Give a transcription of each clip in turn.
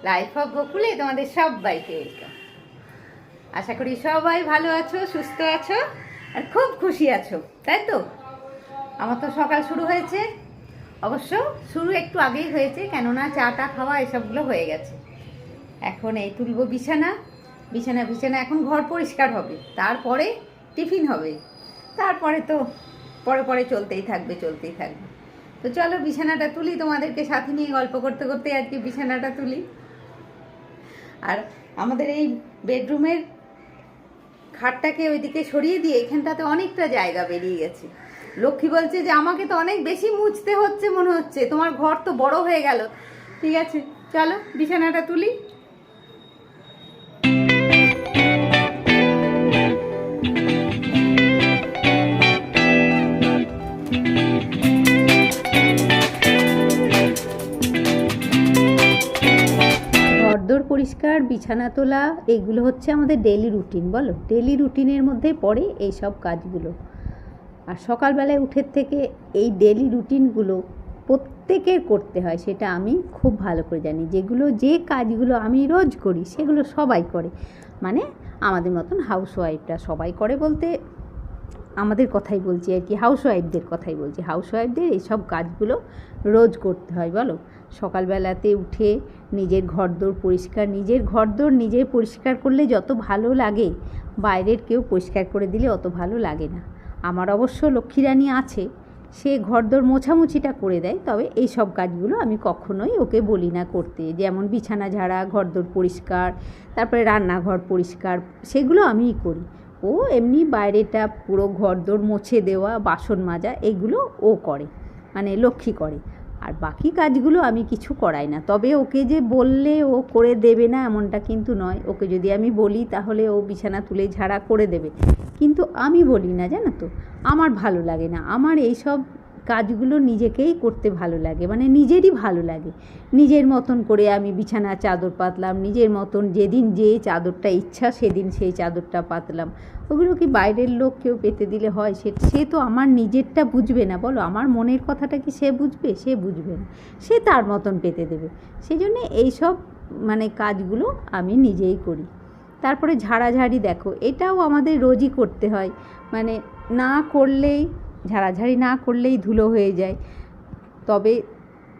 Life of গোকুলে তোমাদের সবাইকে welcome. আশা করি সবাই ভালো আছো, সুস্থ আছো আর খুব খুশি আছো, তাই তো? আমার তো সকাল শুরু হয়েছে, অবশ্য শুরু একটু আগেই হয়েছে, কেননা চাটা খাওয়া এসবগুলো হয়ে গেছে। এখন এই তুলবো বিছানা বিছানা বিছানা এখন ঘর পরিষ্কার হবে, তারপরে টিফিন হবে, তারপরে তো পরে পরে চলতেই থাকবে। তো চলো বিছানাটা তুলি, তোমাদেরকে সাথে নিয়ে গল্প করতে করতে আর কি বিছানাটা তুলি। আর আমাদের এই বেডরুমের খাটটাকে ওইদিকে সরিয়ে দিয়ে এখানটাতে অনেকটা জায়গা বেরিয়ে গেছে। লক্ষ্মী বলছে যে আমাকে তো অনেক বেশি মুছতে হচ্ছে মনে হচ্ছে, তোমার ঘর তো বড় হয়ে গেল। ঠিক আছে, চলো বিছানাটা তুলি। ঘরদোর পরিষ্কার, বিছানা তোলা, এগুলো হচ্ছে আমাদের ডেইলি রুটিন। বলো, ডেইলি রুটিনের মধ্যে পড়ে এই সব কাজগুলো। আর সকালবেলায় উঠের থেকে এই ডেইলি রুটিনগুলো প্রত্যেকের করতে হয়, সেটা আমি খুব ভালো করে জানি। যে কাজগুলো আমি রোজ করি সেগুলো সবাই করে, মানে আমাদের মতন হাউসওয়াইফরা সবাই করে বলতে আমাদের কথাই বলছি আর কি, হাউসওয়াইফদের কথাই বলছি। হাউসওয়াইফদের এইসব কাজগুলো রোজ করতে হয়। বলো, সকালবেলাতে উঠে নিজের ঘরদোর পরিষ্কার, নিজের পরিষ্কার করলে যত ভালো লাগে, বাইরের কেউ পরিষ্কার করে দিলে অত ভালো লাগে না। আমার অবশ্য লক্ষ্মীরানী আছে, সে ঘরদোর মোছামুছিটা করে দেয়, তবে এই সব কাজগুলো আমি কখনোই ওকে বলি না করতে। যেমন বিছানা ঝাড়া, ঘরদোর পরিষ্কার, তারপরে রান্নাঘর পরিষ্কার, সেগুলো আমিই করি। ও এমনি বাইরেটা পুরো ঘরদোর মুছে দেওয়া, বাসন মাজা, এগুলো ও করে, মানে লক্ষ্মী করে। আর বাকি কাজগুলো আমি কিছু করাই না। তবে ওকে যে বললে ও করে দেবে না এমনটা কিন্তু নয়। ওকে যদি আমি বলি তাহলে ও বিছানা তুলে ঝাড়া করে দেবে, কিন্তু আমি বলি না, জানো তো। আমার ভালো লাগে না, আমার এই সব কাজগুলো নিজেকেই করতে ভালো লাগে, মানে নিজেরই ভালো লাগে। নিজের মতন করে আমি বিছানা চাদর পাতলাম, নিজের মতন যেদিন যে চাদরটা ইচ্ছা সেদিন সেই চাদরটা পাতলাম। ওগুলো কি বাইরের লোক কেউ পেতে দিলে হয়? সে তো আমার নিজেরটা বুঝবে না। বলো, আমার মনের কথাটা কি সে বুঝবে? সে বুঝবে না, সে তার মতন পেতে দেবে। সেই জন্যে এইসব মানে কাজগুলো আমি নিজেই করি। তারপরে ঝাড়াঝাড়ি, দেখো এটাও আমাদের রোজই করতে হয়, মানে ঝাড়াঝাড়ি না করলেই ধুলো হয়ে যায়। তবে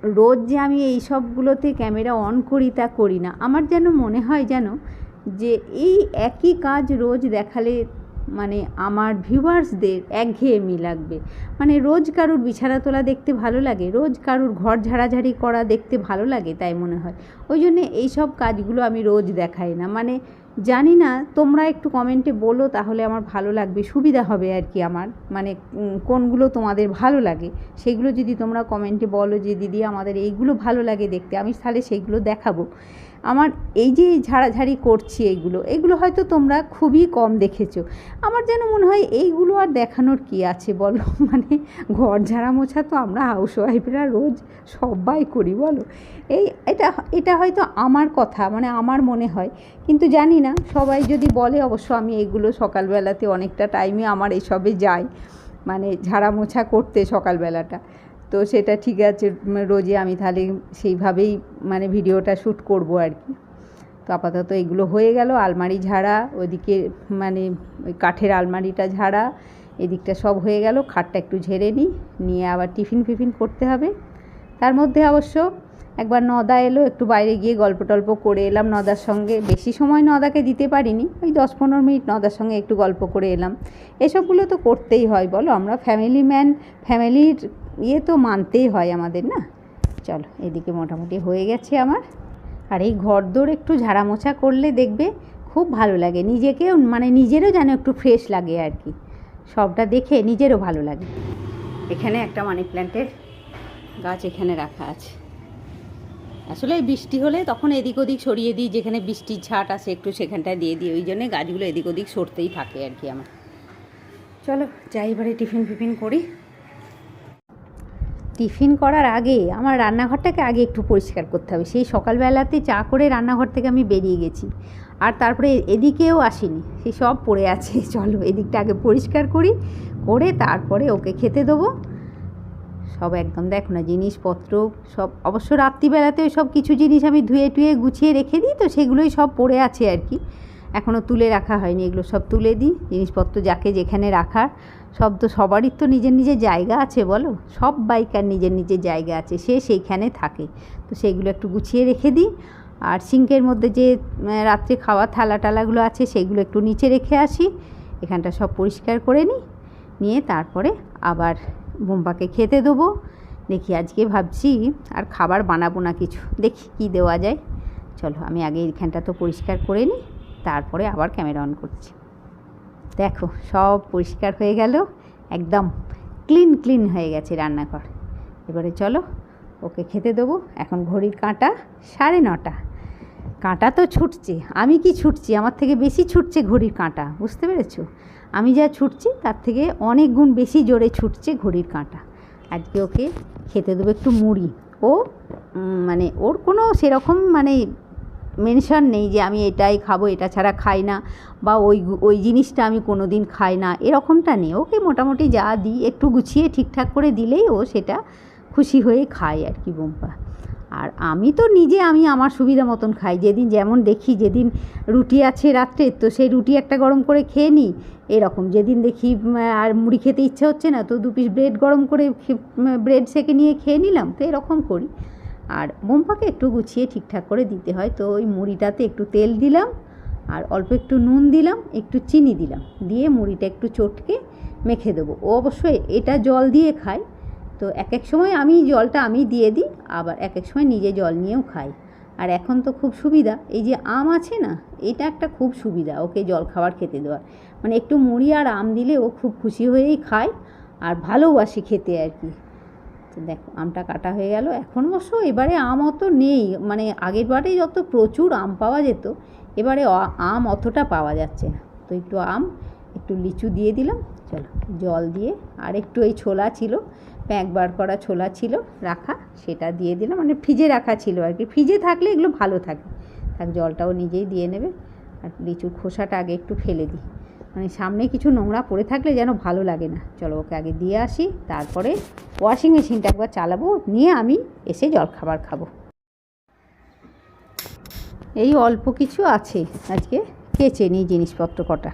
রোজ যে আমি এই সবগুলোতে ক্যামেরা অন করি তা করি না। আমার যেন মনে হয় যে এই একই কাজ রোজ দেখালে মানে আমার ভিউয়ার্সদের একঘেয়েমি লাগবে। মানে রোজ কারুর বিছানা তোলা দেখতে ভালো লাগে, রোজ কারুর ঘর ঝাড়াঝাড়ি করা দেখতে ভালো লাগে, তাই মনে হয়। ওই জন্যে এইসব কাজগুলো আমি রোজ দেখাই না। মানে জানি না, তোমরা একটু কমেন্টে বলো, তাহলে আমার ভালো লাগবে, সুবিধা হবে আর কি আমার। মানে কোনগুলো তোমাদের ভালো লাগে সেগুলো যদি তোমরা কমেন্টে বলো যে দিদি আমাদের এইগুলো ভালো লাগে দেখতে, আমি তাহলে সেইগুলো দেখাবো। আমার এই যে ঝাড়াঝাড়ি করছি এগুলো হয়তো তোমরা খুবই কম দেখেছো। আমার যেন মনে হয় এইগুলো আর দেখানোর কি আছে বলো। মানে ঘর ঝাড়া মোছা তো আমরা হাউসওয়াইফরা রোজ সবাই করি, বলো। এটা হয়তো আমার কথা, মানে আমার মনে হয়, কিন্তু জানি না সবাই যদি বলে। অবশ্য আমি এগুলো সকালবেলাতে অনেকটা টাইমে আমার এসবে যায়, মানে ঝাড়া মোছা করতে সকালবেলাটা। তো সেটা ঠিক আছে, রোজে আমি তাহলে সেইভাবেই মানে ভিডিওটা শ্যুট করব আর কি। তো আপাতত এগুলো হয়ে গেল। আলমারি ঝাড়া, ওইদিকে মানে ওই কাঠের আলমারিটা ঝাড়া, এদিকটা সব হয়ে গেল। খাটটা একটু ঝেড়ে নিয়ে আবার টিফিন করতে হবে। তার মধ্যে অবশ্য একবার নদা এলো, একটু বাইরে গিয়ে গল্প টল্প করে এলাম নদার সঙ্গে। বেশি সময় নদাকে দিতে পারিনি, ওই 10-15 মিনিট নদার সঙ্গে একটু গল্প করে এলাম। এসবগুলো তো করতেই হয়, বলো, আমরা ফ্যামিলির তো মানতেই হয় আমাদের, না? চলো, এদিকে মোটামুটি হয়ে গেছে আমার। আর এই ঘরদোর একটু ঝাড়া মোছা করলে দেখবে খুব ভালো লাগে নিজেকেও, মানে নিজেরও যেন একটু ফ্রেশ লাগে আর কি। সবটা দেখে নিজেরও ভালো লাগে। এখানে একটা মানি প্ল্যান্টের গাছ এখানে রাখা আছে। আসলে বৃষ্টি হলে তখন এদিক ওদিক সরিয়ে দিই, যেখানে বৃষ্টির ছাট আছে একটু সেখানটায় দিয়ে দিই। ওই জন্যে গাছগুলো এদিক ওদিক সরতেই থাকে আর কি আমার। চলো যাই এবারে টিফিন করি। টিফিন করার আগে আমার রান্নাঘরটাকে আগে একটু পরিষ্কার করতে হবে। সেই সকালবেলাতে চা করে রান্নাঘর থেকে আমি বেরিয়ে গেছি, আর তারপরে এদিকেও আসিনি, সেই সব পড়ে আছে। চলো এদিকটা আগে পরিষ্কার করে তারপরে ওকে খেতে দেবো। সব একদম দেখো না জিনিসপত্র সব, অবশ্য রাত্রিবেলাতে ওই সব কিছু জিনিস আমি ধুয়ে টুয়ে গুছিয়ে রেখে দিই, তো সেগুলোই সব পড়ে আছে আর কি, এখনও তুলে রাখা হয়নি। এগুলো সব তুলে দিই, জিনিসপত্র যাকে যেখানে রাখার, সব তো সবারই তো নিজের নিজের জায়গা আছে বলো, সব বাইকার নিজের নিজের জায়গা আছে, সে সেইখানে থাকে, তো সেইগুলো একটু গুছিয়ে রেখে দিই। আর সিঙ্কের মধ্যে যে রাত্রে খাওয়া থালা টালাগুলো আছে সেগুলো একটু নিচে রেখে আসি, এখানটা সব পরিষ্কার করে নিয়ে তারপরে আবার বোম্বাকে খেতে দেবো। দেখি আজকে ভাবছি আর খাবার বানাবো না কিছু, দেখি কি দেওয়া যায়। চলো আমি আগে এইখানটা তো পরিষ্কার করে নিই, তারপরে আবার ক্যামেরা অন করছি। দেখো সব পরিষ্কার হয়ে গেল, একদম ক্লিন হয়ে গেছে রান্নাঘর। এবারে চলো ওকে খেতে দেবো। এখন ঘড়ির কাঁটা 9:30। কাঁটা তো ছুটছে, আমি কি ছুটছি, আমার থেকে বেশি ছুটছে ঘড়ির কাঁটা, বুঝতে পেরেছো? আমি যা ছুটছি তার থেকে অনেক গুণ বেশি জোরে ছুটছে ঘড়ির কাঁটা। আজকে ওকে খেতে দেবো একটু মুড়ি। ও মানে ওর কোনো সেরকম মানে মেনশন নেই যে আমি এটাই খাবো, এটা ছাড়া খাই না, বা ওই জিনিসটা আমি কোনো দিন খাই না, এরকমটা নেই। ওকে মোটামুটি যা দিই একটু গুছিয়ে ঠিকঠাক করে দিলেই ও সেটা খুশি হয়ে খায় আর কি বোম্পা। আর আমি তো নিজে আমি আমার সুবিধা মতন খাই, যেদিন যেমন দেখি, যেদিন রুটি আছে রাত্রে তো সেই রুটি একটা গরম করে খেয়ে নিই, এরকম। যেদিন দেখি আর মুড়ি খেতে ইচ্ছে হচ্ছে না তো 2 পিস ব্রেড গরম করে ব্রেড সেকে নিয়ে খেয়ে নিলাম, তো এরকম করি। আর বোম্পাকে একটু গুছিয়ে ঠিকঠাক করে দিতে হয়, তো ওই মুড়িটাতে একটু তেল দিলাম আর অল্প একটু নুন দিলাম, একটু চিনি দিলাম, দিয়ে মুড়িটা একটু চটকে মেখে দেবো। ও অবশ্যই এটা জল দিয়ে খায়, তো এক এক সময় আমি জলটা আমি দিয়ে দিই, আবার এক এক সময় নিজে জল নিয়েও খাই। আর এখন তো খুব সুবিধা, এই যে আম আছে না, এটা একটা খুব সুবিধা ওকে জল খাবার খেতে দেওয়ার, মানে একটু মুড়ি আর আম দিলে ও খুব খুশি হয়েই খায় আর ভালোবাসে খেতে আর কি। তো দেখো আমটা কাটা হয়ে গেল। এখন অবশ্য এবারে আম অত নেই, মানে আগের বারে যত প্রচুর আম পাওয়া যেত, এবারে আম অতটা পাওয়া যাচ্ছে না, তো একটু আম একটু লিচু দিয়ে দিলাম। চলো জল দিয়ে আর একটু এই ছোলা ছিল, প্যাক বার করা ছোলা ছিল রাখা, সেটা দিয়ে দিলাম, মানে ফ্রিজে রাখা ছিল আর কি, ফ্রিজে থাকলে এগুলো ভালো থাকে। জলটাও নিজেই দিয়ে নেবে। আর লিচুর খোসাটা আগে একটু ফেলে দিই, মানে সামনে কিছু নোংরা পড়ে থাকলে যেন ভালো লাগে না। চলো ওকে আগে দিয়ে আসি, তারপরে ওয়াশিং মেশিনটা একবার চালাবো, নিয়ে আমি এসে জলখাবার খাবো। এই অল্প কিছু আছে, আজকে কেচে নিই জিনিসপত্র কটা।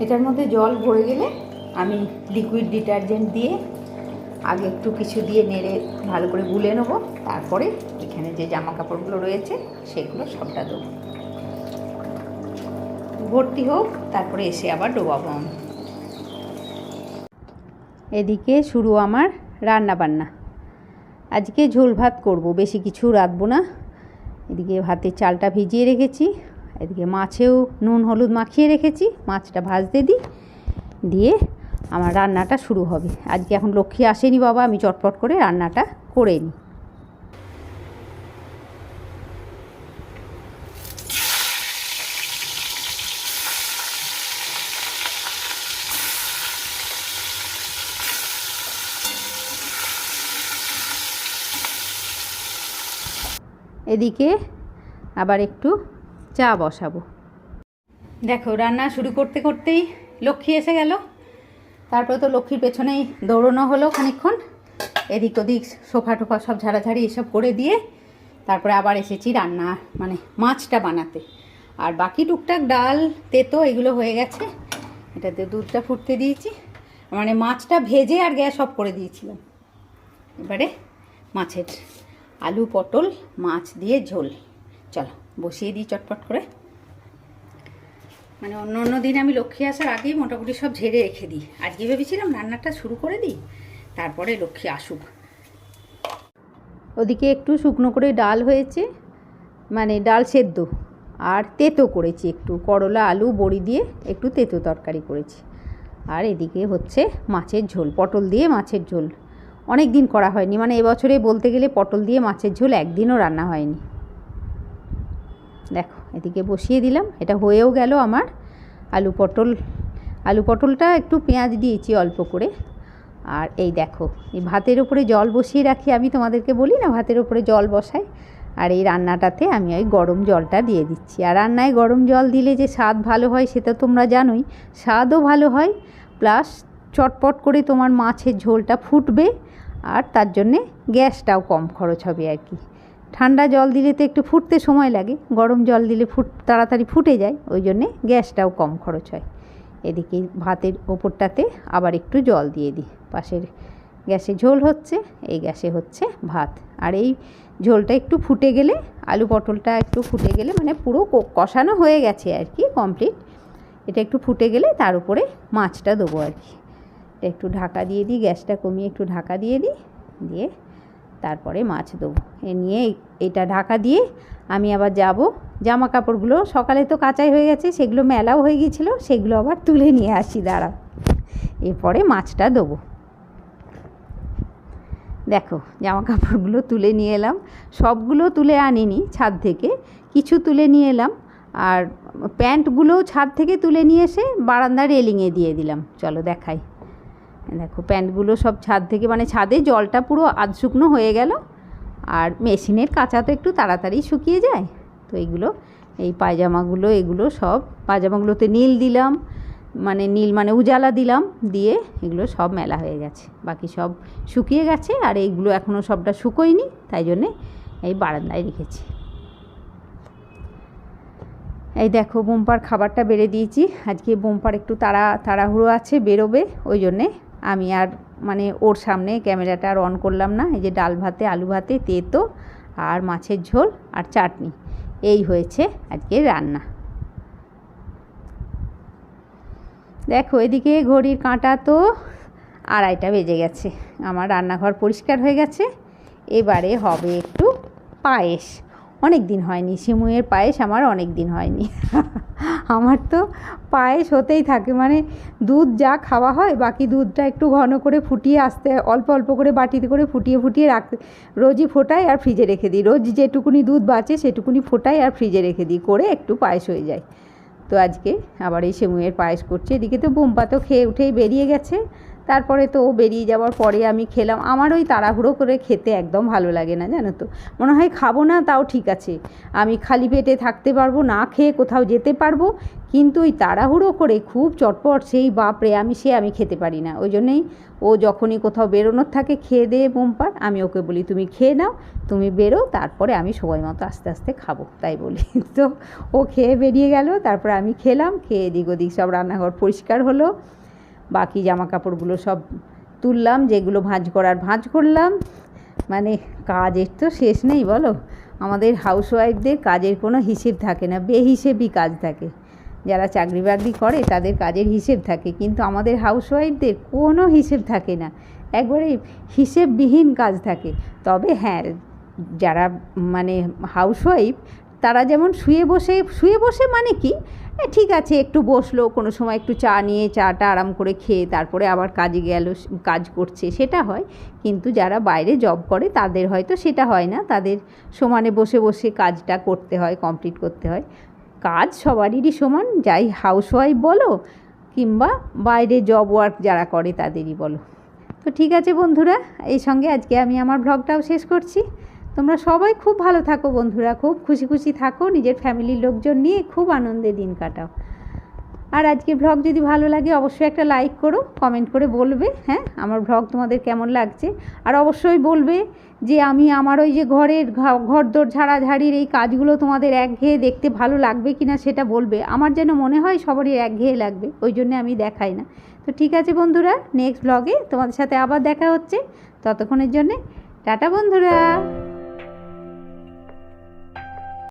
এটার মধ্যে জল ভরে গেলে আমি লিকুইড ডিটারজেন্ট দিয়ে আগে একটু কিছু দিয়ে নেড়ে ভালো করে গুলে নেবো, তারপরে এখানে যে জামা কাপড়গুলো রয়েছে সেগুলো সবটা দেবো, ভর্তি হোক, তারপরে এসে আবার ডোবাবো আমি। এদিকে শুরু আমার রান্না বান্না। আজকে ঝোল ভাত করব, বেশি কিছু রাঁধবো না। এদিকে ভাতের চালটা ভিজিয়ে রেখেছি, এদিকে মাছেও নুন হলুদ মাখিয়ে রেখেছি, মাছটা ভাজতে দিই, দিয়ে আমার রান্নাটা শুরু হবে। আজকে এখন লক্ষ্মী আসেনি বাবা, আমি চটপট করে রান্নাটা করে নিই। এদিকে আবার একটু চা বসাবো। দেখো রান্না শুরু করতে করতেই লক্ষ্মী এসে গেল, তারপরে তো লক্ষ্মীর পেছনেই দৌড়ানো হলো খানিকক্ষণ, এদিক ওদিক সোফা টোফা সব ঝাড়াঝাড়ি এসব করে দিয়ে তারপরে আবার এসেছি রান্না মানে মাছটা বানাতে। আর বাকি টুকটাক ডাল তেতো এগুলো হয়ে গেছে, এটাতে দুধটা ফুটতে দিয়েছি, মানে মাছটা ভেজে আর গ্যাস অফ করে দিয়েছিলাম। এবারে মাছের আলু পটল মাছ দিয়ে ঝোল, চলো বসিয়ে দিই চটপট করে। মানে অন্য অন্য দিন আমি লক্ষ্মী আসার আগেই মোটামুটি সব ঝেড়ে রেখে দিই, আজকে ভেবেছিলাম রান্নাটা শুরু করে দিই, তারপরে লক্ষ্মী আসুক। ওদিকে একটু শুকনো করে ডাল হয়েছে, মানে ডাল সেদ্ধ, আর তেতো করেছি একটু, করলা আলু বড়ি দিয়ে একটু তেতো তরকারি করেছি। আর এদিকে হচ্ছে মাছের ঝোল, পটল দিয়ে মাছের ঝোল। অনেক দিন করা হয়নি, মানে এবছরে বলতে গেলে পটল দিয়ে মাছের ঝোল একদিনও রান্না হয়নি। দেখো এদিকে বসিয়ে দিলাম, এটা হয়েও গেল আমার আলু পটলটা একটু পেঁয়াজ দিয়েছি অল্প করে। আর এই দেখো এই ভাতের ওপরে জল বসিয়ে রাখি, আমি তোমাদেরকে বলি না ভাতের ওপরে জল বসাই, আর এই রান্নাটাতে আমি ওই গরম জলটা দিয়ে দিচ্ছি। আর রান্নায় গরম জল দিলে যে স্বাদ ভালো হয় সেটা তোমরা জানোই, স্বাদও ভালো হয়, প্লাস চটপট করে তোমার মাছের ঝোলটা ফুটবে, আর তার জন্যে গ্যাসটাও কম খরচ হবে আর কি। ঠান্ডা জল দিলে তো একটু ফুটতে সময় লাগে, গরম জল দিলে তাড়াতাড়ি ফুটে যায়, ওই জন্যে গ্যাসটাও কম খরচ হয়। এদিকে ভাতের ওপরটাতে আবার একটু জল দিয়ে দিই, পাশের গ্যাসে ঝোল হচ্ছে, এই গ্যাসে হচ্ছে ভাত। আর এই ঝোলটা একটু ফুটে গেলে, আলু পটলটা একটু ফুটে গেলে, মানে পুরো কষানো হয়ে গেছে আর কি কমপ্লিট, এটা একটু ফুটে গেলে তার উপরে মাছটা দেবো আর কি। একটু ঢাকা দিয়ে দিই, গ্যাসটা কমিয়ে একটু ঢাকা দিয়ে দিই, দিয়ে তারপরে মাছ দেবো। এ নিয়ে এটা ঢাকা দিয়ে আমি আবার যাব, জামা কাপড়গুলো সকালে তো কাচাই হয়ে গেছে, সেগুলো মেলাও হয়ে গিয়েছিলো, সেগুলো আবার তুলে নিয়ে আসি, দাঁড়াও, এরপরে মাছটা দেবো। দেখো জামা কাপড়গুলো তুলে নিয়ে এলাম, সবগুলো তুলে আনিনি ছাদ থেকে, কিছু তুলে নিয়ে এলাম, আর প্যান্টগুলোও ছাদ থেকে তুলে নিয়ে এসে বারান্দার রেলিংয়ে দিয়ে দিলাম। চলো দেখাই, দেখো প্যান্টগুলো সব ছাদ থেকে, মানে ছাদে জলটা পুরো আধ শুকনো হয়ে গেল, আর মেশিনের কাঁচা তো একটু তাড়াতাড়ি শুকিয়ে যায়, তো এইগুলো এই পায়জামাগুলো, এগুলো সব পায়জামাগুলোতে নীল দিলাম, মানে উজালা দিলাম, দিয়ে এগুলো সব মেলা হয়ে গেছে, বাকি সব শুকিয়ে গেছে, আর এইগুলো এখনও সবটা শুকোয়নি, তাই জন্যে এই বারান্দায় রেখেছি। এই দেখো বোম্পার খাবারটা বেড়ে দিয়েছি, আজকে বোম্পার একটু তাড়াহুড়ো আছে, বেরোবে, ওই জন্যে আমি আর মানে ওর সামনে ক্যামেরাটা আর অন করলাম না। এই যে ডাল ভাতে, আলু ভাতে, তেতো আর মাছের ঝোল আর চাটনি, এই হয়েছে আজকে রান্না। দেখো এদিকে ঘড়ির কাঁটা তো 2:30 বেজে গেছে, আমার রান্নাঘর পরিষ্কার হয়ে গেছে। এবারে হবে একটু পায়েস, অনেক দিন হয়নি, সিমুইয়ের পায়েস আমার অনেক দিন হয়নি। আমার তো পায়েস হতেই থাকে, মানে দুধ যা খাওয়া হয়, বাকি দুধটা একটু ঘন করে ফুটিয়ে অল্প অল্প করে বাটিতে করে ফুটিয়ে রাখতে, রোজই ফোটাই আর ফ্রিজে রেখে দিই, রোজ যেটুকুনি দুধ বাঁচে সেটুকুনি ফোটাই আর ফ্রিজে রেখে দিই, করে একটু পায়েস হয়ে যায়। তো আজকে আবার এই সিমুইয়ের পায়েস করছি। এদিকে তো বোম্পা তো খেয়ে উঠেই বেরিয়ে গেছে, তারপরে তো ও বেরিয়ে যাওয়ার পরে আমি খেলাম। আমার ওই তাড়াহুড়ো করে খেতে একদম ভালো লাগে না, জানো তো, মনে হয় খাবো না তাও ঠিক আছে, আমি খালি পেটে থাকতে পারবো, না খেয়ে কোথাও যেতে পারবো, কিন্তু ওই তাড়াহুড়ো করে খুব চটপট সেই বাপরে আমি খেতে পারি না। ওই জন্যেই ও যখনই কোথাও বেরোনোর থাকে খেয়ে দিয়ে বোম্পার, আমি ওকে বলি তুমি খেয়ে নাও, তুমি বেরো, তারপরে আমি সময় মতো আস্তে আস্তে খাবো, তাই বলি। তো ও খেয়ে বেরিয়ে গেল, তারপরে আমি খেলাম, খেয়ে এদিক ওদিক সব রান্নাঘর পরিষ্কার হলো, বাকি জামা কাপড়গুলো সব তুললাম, যেগুলো ভাঁজ করার ভাঁজ করলাম, মানে কাজের তো শেষ নেই বলো, আমাদের হাউসওয়াইফদের কাজের কোনো হিসেব থাকে না, বেহিসেবি কাজ থাকে। যারা চাকরি বাকরি করে তাদের কাজের হিসেব থাকে, কিন্তু আমাদের হাউসওয়াইফদের কোনো হিসেব থাকে না, একবারে হিসেববিহীন কাজ থাকে। তবে হ্যাঁ, যারা মানে হাউসওয়াইফ তারা যেমন শুয়ে বসে মানে কি, ঠিক আছে একটু বসলো, কোনো সময় একটু চা নিয়ে চাটা আরাম করে খেয়ে তারপরে আবার কাজে গেল, কাজ করছে, সেটা হয়। কিন্তু যারা বাইরে জব করে তাদের হয়তো সেটা হয় না, তাদের সমানে বসে বসে কাজটা করতে হয়, কমপ্লিট করতে হয়। কাজ সবারই সমান, যাই হাউসওয়াইফ বলো কিংবা বাইরে জব ওয়ার্ক যারা করে তাদেরই বলো। তো ঠিক আছে বন্ধুরা, এই সঙ্গে আজকে আমি আমার ব্লগটাও শেষ করছি। তোমরা সবাই খুব ভালো থাকো বন্ধুরা, খুব খুশি খুশি থাকো, নিজের ফ্যামিলির লোকজন নিয়ে খুব আনন্দে দিন কাটাও। আর আজকের ব্লগ যদি ভালো লাগে অবশ্যই একটা লাইক করো, কমেন্ট করে বলবে হ্যাঁ আমার ব্লগ তোমাদের কেমন লাগছে। আর অবশ্যই বলবে যে আমি আমার ওই যে ঘরদোর ঝাড়াঝাড়ির এই কাজগুলো তোমাদের একঘেয়ে দেখতে ভালো লাগবে কি না সেটা বলবে। আমার যেন মনে হয় সবারই একঘেয়ে লাগবে, ওই জন্য আমি দেখাই না। তো ঠিক আছে বন্ধুরা, নেক্সট ব্লগে তোমাদের সাথে আবার দেখা হচ্ছে, ততক্ষণের জন্যে টাটা বন্ধুরা।